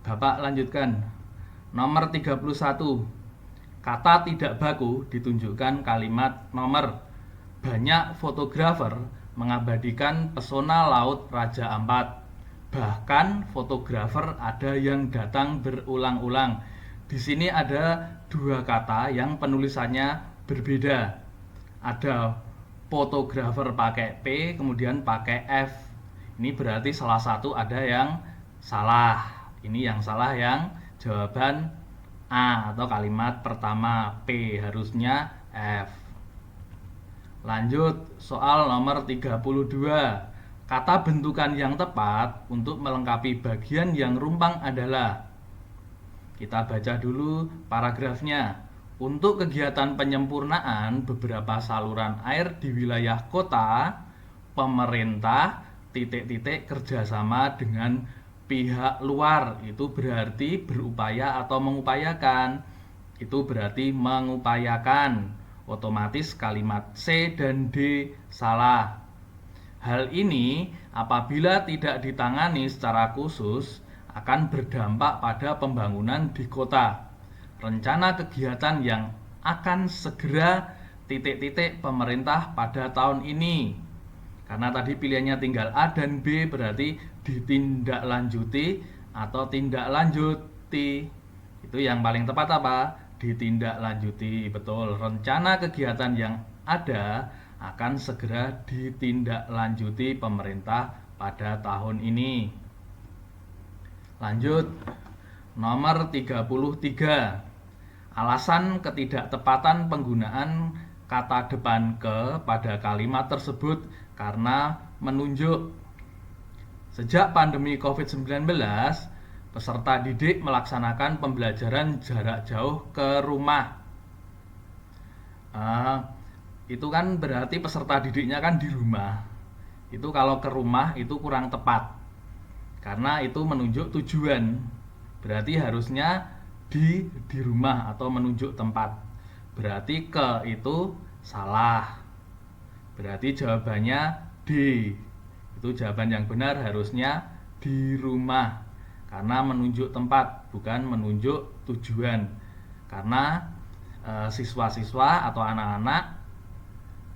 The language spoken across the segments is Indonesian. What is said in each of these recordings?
Bapak lanjutkan. Nomor 31. Kata tidak baku ditunjukkan kalimat nomor. Banyak fotografer mengabadikan pesona laut Raja Ampat. Bahkan fotografer ada yang datang berulang-ulang. Di sini ada dua kata yang penulisannya berbeda. Ada fotografer pakai P, kemudian pakai F. Ini berarti salah satu ada yang salah. Ini yang salah yang jawaban A atau kalimat pertama P, harusnya F. Lanjut, soal nomor 32. Kata bentukan yang tepat untuk melengkapi bagian yang rumpang adalah. Kita baca dulu paragrafnya. Untuk kegiatan penyempurnaan beberapa saluran air di wilayah kota, pemerintah titik-titik kerjasama dengan pihak luar. Itu berarti berupaya atau mengupayakan. Itu berarti mengupayakan. Otomatis kalimat C dan D salah. Hal ini apabila tidak ditangani secara khusus akan berdampak pada pembangunan di kota. Rencana kegiatan yang akan segera titik-titik pemerintah pada tahun ini. Karena tadi pilihannya tinggal A dan B, berarti ditindaklanjuti atau tindak lanjuti. Itu yang paling tepat apa? Ditindaklanjuti. Betul. Rencana kegiatan yang ada akan segera ditindaklanjuti pemerintah pada tahun ini. Lanjut. Nomor 33. Alasan ketidaktepatan penggunaan kata depan ke pada kalimat tersebut karena menunjuk. Sejak pandemi COVID-19, peserta didik melaksanakan pembelajaran jarak jauh ke rumah. Itu kan berarti peserta didiknya kan di rumah. Itu kalau ke rumah itu kurang tepat. Karena itu menunjuk tujuan. Berarti harusnya di rumah atau menunjuk tempat. Berarti ke itu salah. Berarti jawabannya D. Itu jawaban yang benar, harusnya di rumah. Karena menunjuk tempat, bukan menunjuk tujuan. Karena siswa-siswa atau anak-anak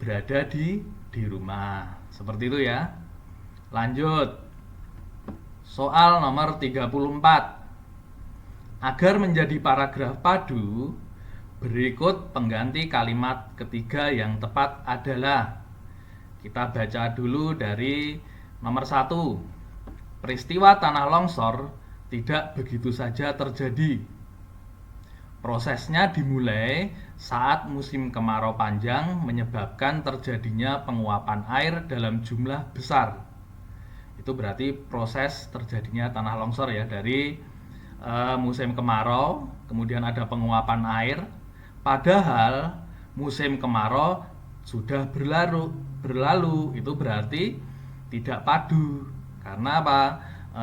berada di rumah. Seperti itu ya. Lanjut. Soal nomor 34. Agar menjadi paragraf padu, berikut pengganti kalimat ketiga yang tepat adalah. Kita baca dulu dari nomor 1. Peristiwa tanah longsor tidak begitu saja terjadi. Prosesnya dimulai saat musim kemarau panjang menyebabkan terjadinya penguapan air dalam jumlah besar. Itu berarti proses terjadinya tanah longsor ya, dari musim kemarau, kemudian ada penguapan air. Padahal musim kemarau sudah berlalu, itu berarti tidak padu. Karena apa?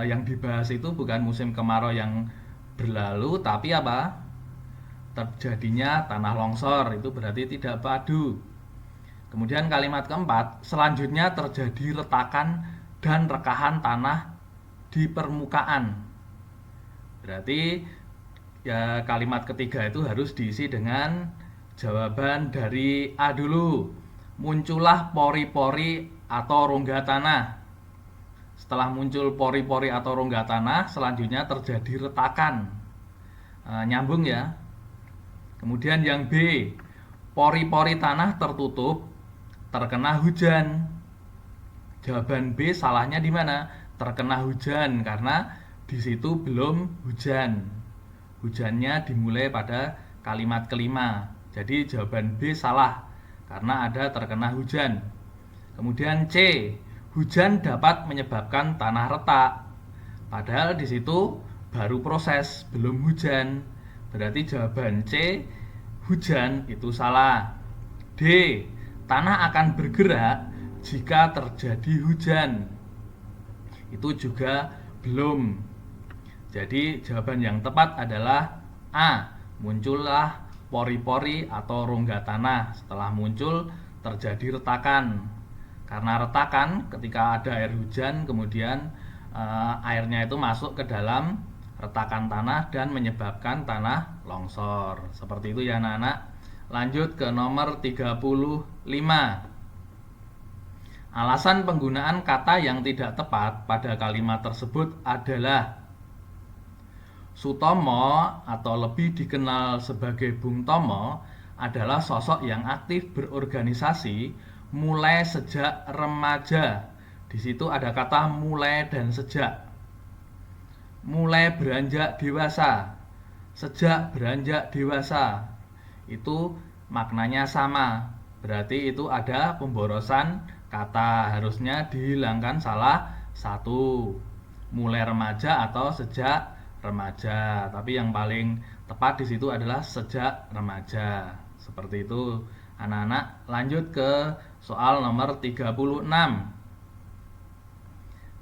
Yang dibahas itu bukan musim kemarau yang berlalu, tapi apa? Terjadinya tanah longsor, itu berarti tidak padu. Kemudian kalimat keempat, selanjutnya terjadi retakan dan rekahan tanah di permukaan. Berarti ya kalimat ketiga itu harus diisi dengan jawaban dari A dulu. Muncullah pori-pori atau rongga tanah. Setelah muncul pori-pori atau rongga tanah, selanjutnya terjadi retakan. Nyambung ya. Kemudian yang B, pori-pori tanah tertutup terkena hujan. Jawaban B salahnya di mana? Terkena hujan, karena di situ belum hujan. Hujannya dimulai pada kalimat kelima. Jadi jawaban B salah karena ada terkena hujan. Kemudian C, hujan dapat menyebabkan tanah retak. Padahal di situ baru proses, belum hujan. Berarti jawaban C, hujan itu salah. D, tanah akan bergerak jika terjadi hujan. Itu juga belum. Jadi jawaban yang tepat adalah A, muncullah pori-pori atau rongga tanah. Setelah muncul terjadi retakan. Karena retakan ketika ada air hujan, kemudian airnya itu masuk ke dalam retakan tanah dan menyebabkan tanah longsor. Seperti itu ya anak-anak. Lanjut ke nomor 35. Alasan penggunaan kata yang tidak tepat pada kalimat tersebut adalah Sutomo atau lebih dikenal sebagai Bung Tomo adalah sosok yang aktif berorganisasi mulai sejak remaja. Di situ ada kata mulai dan sejak. Mulai beranjak dewasa, sejak beranjak dewasa. Itu maknanya sama. Berarti itu ada pemborosan kata. Harusnya dihilangkan salah satu. Mulai remaja atau sejak remaja. Tapi yang paling tepat di situ adalah sejak remaja. Seperti itu anak-anak. Lanjut ke soal nomor 36.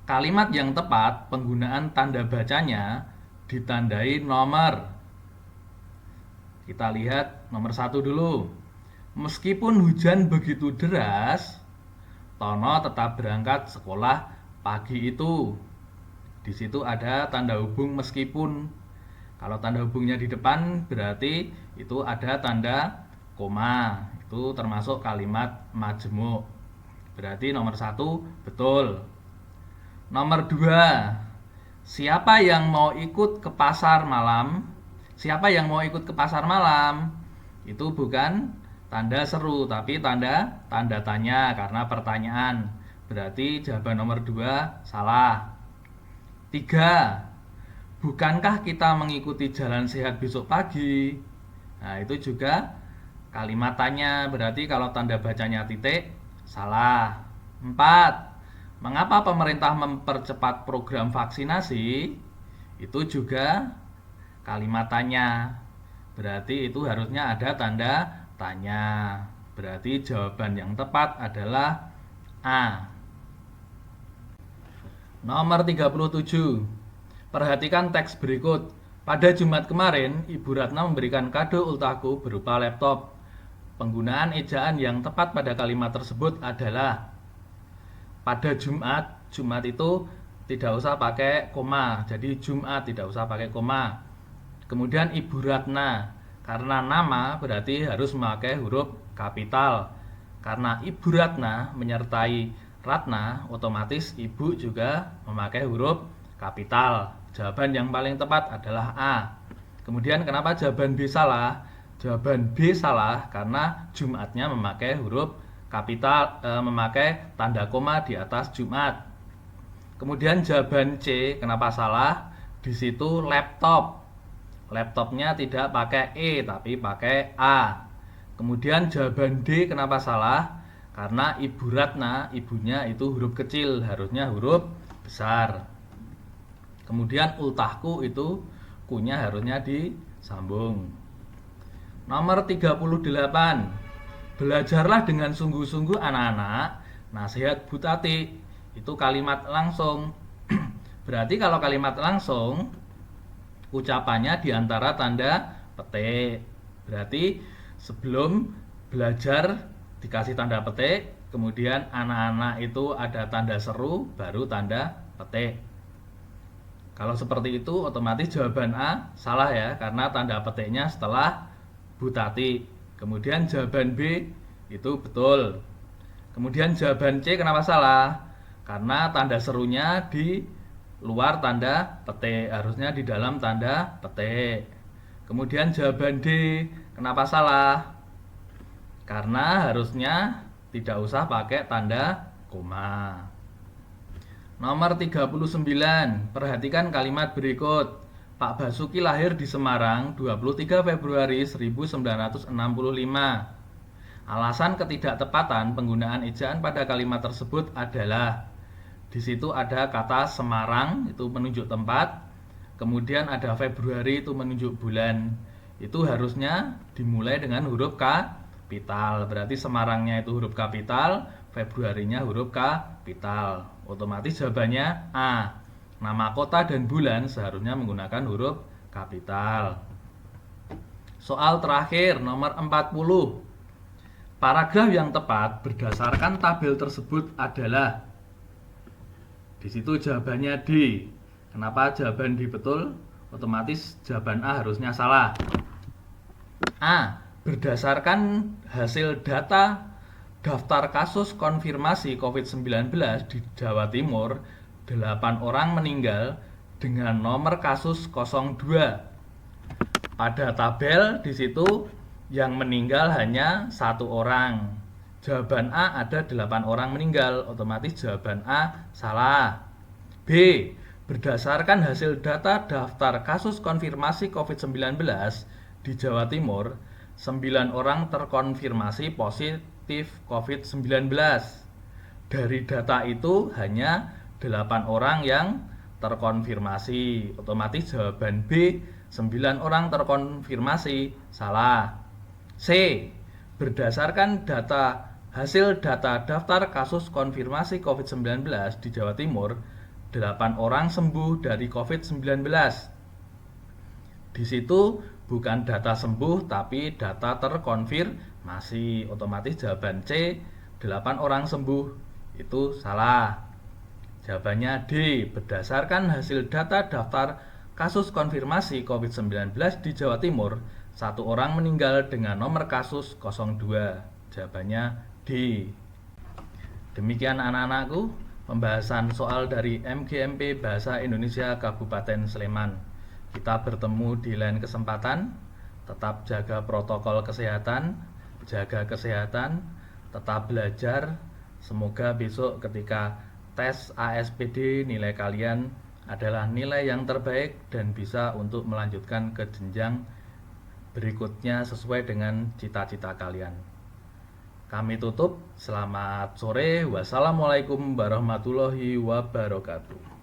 Kalimat yang tepat penggunaan tanda bacanya ditandai nomor. Kita lihat nomor 1 dulu. Meskipun hujan begitu deras, Tono tetap berangkat sekolah pagi itu. Di situ ada tanda hubung meskipun. Kalau tanda hubungnya di depan berarti itu ada tanda koma. Itu termasuk kalimat majemuk. Berarti nomor 1 betul. Nomor 2. Siapa yang mau ikut ke pasar malam? Siapa yang mau ikut ke pasar malam? Itu bukan tanda seru, tapi tanda tanya karena pertanyaan. Berarti jawaban nomor 2 salah. 3. Bukankah kita mengikuti jalan sehat besok pagi? Nah, itu juga kalimat tanya. Berarti kalau tanda bacanya titik, salah. 4. Mengapa pemerintah mempercepat program vaksinasi? Itu juga kalimat tanya. Berarti itu harusnya ada tanda tanya. Berarti jawaban yang tepat adalah A. Nomor 37. Perhatikan teks berikut. Pada Jumat kemarin, Ibu Ratna memberikan kado ultahku berupa laptop. Penggunaan ejaan yang tepat pada kalimat tersebut adalah pada Jumat. Jumat itu tidak usah pakai koma. Jadi Jumat tidak usah pakai koma. Kemudian Ibu Ratna. Karena nama berarti harus memakai huruf kapital. Karena Ibu Ratna menyertai Ratna, otomatis Ibu juga memakai huruf kapital. Jawaban yang paling tepat adalah A. Kemudian kenapa jawaban B salah? Jawaban B salah karena Jumatnya memakai huruf kapital, memakai tanda koma di atas Jumat. Kemudian jawaban C kenapa salah? Di situ laptop. Laptopnya tidak pakai E tapi pakai A. Kemudian jawaban D kenapa salah? Karena Ibu Ratna, ibunya itu huruf kecil, harusnya huruf besar. Kemudian ultahku itu kunya harusnya disambung. Nomor 38. Belajarlah dengan sungguh-sungguh anak-anak. Nasihat Bu Tati. Itu kalimat langsung. Berarti kalau kalimat langsung ucapannya diantara tanda petik. Berarti sebelum belajar dikasih tanda petik, kemudian anak-anak itu ada tanda seru, baru tanda petik. Kalau seperti itu otomatis jawaban A salah ya, karena tanda petiknya setelah Bu Tati. Kemudian jawaban B itu betul. Kemudian jawaban C kenapa salah? Karena tanda serunya di luar tanda petik, harusnya di dalam tanda petik. Kemudian jawaban D kenapa salah? Karena harusnya tidak usah pakai tanda koma. Nomor 39. Perhatikan kalimat berikut. Pak Basuki lahir di Semarang 23 Februari 1965. Alasan ketidaktepatan penggunaan ejaan pada kalimat tersebut adalah di situ ada kata Semarang itu menunjuk tempat, kemudian ada Februari itu menunjuk bulan. Itu harusnya dimulai dengan huruf kapital. Berarti Semarangnya itu huruf kapital, Februarinya huruf kapital. Otomatis jawabannya A. Nama kota dan bulan seharusnya menggunakan huruf kapital. Soal terakhir nomor 40. Paragraf yang tepat berdasarkan tabel tersebut adalah di situ jawabannya D. Kenapa jawaban D betul? Otomatis jawaban A harusnya salah. A. Berdasarkan hasil data daftar kasus konfirmasi COVID-19 di Jawa Timur, 8 orang meninggal dengan nomor kasus 02. Pada tabel di situ yang meninggal hanya 1 orang. Jawaban A ada 8 orang meninggal, otomatis jawaban A salah. B. Berdasarkan hasil data daftar kasus konfirmasi COVID-19 di Jawa Timur, 9 orang terkonfirmasi positif COVID-19. Dari data itu hanya 8 orang yang terkonfirmasi, otomatis jawaban B 9 orang terkonfirmasi salah. C. Berdasarkan hasil data daftar kasus konfirmasi COVID-19 di Jawa Timur, 8 orang sembuh dari COVID-19. Di situ bukan data sembuh tapi data terkonfirmasi, otomatis jawaban C 8 orang sembuh itu salah. Jawabannya D. Berdasarkan hasil data daftar kasus konfirmasi COVID-19 di Jawa Timur, 1 orang meninggal dengan nomor kasus 02. Jawabannya D. Demikian anak-anakku, pembahasan soal dari MGMP Bahasa Indonesia Kabupaten Sleman. Kita bertemu di lain kesempatan. Tetap jaga protokol kesehatan, jaga kesehatan, tetap belajar. Semoga besok ketika tes ASPD nilai kalian adalah nilai yang terbaik dan bisa untuk melanjutkan ke jenjang berikutnya sesuai dengan cita-cita kalian. Kami tutup. Selamat sore. Wassalamualaikum warahmatullahi wabarakatuh.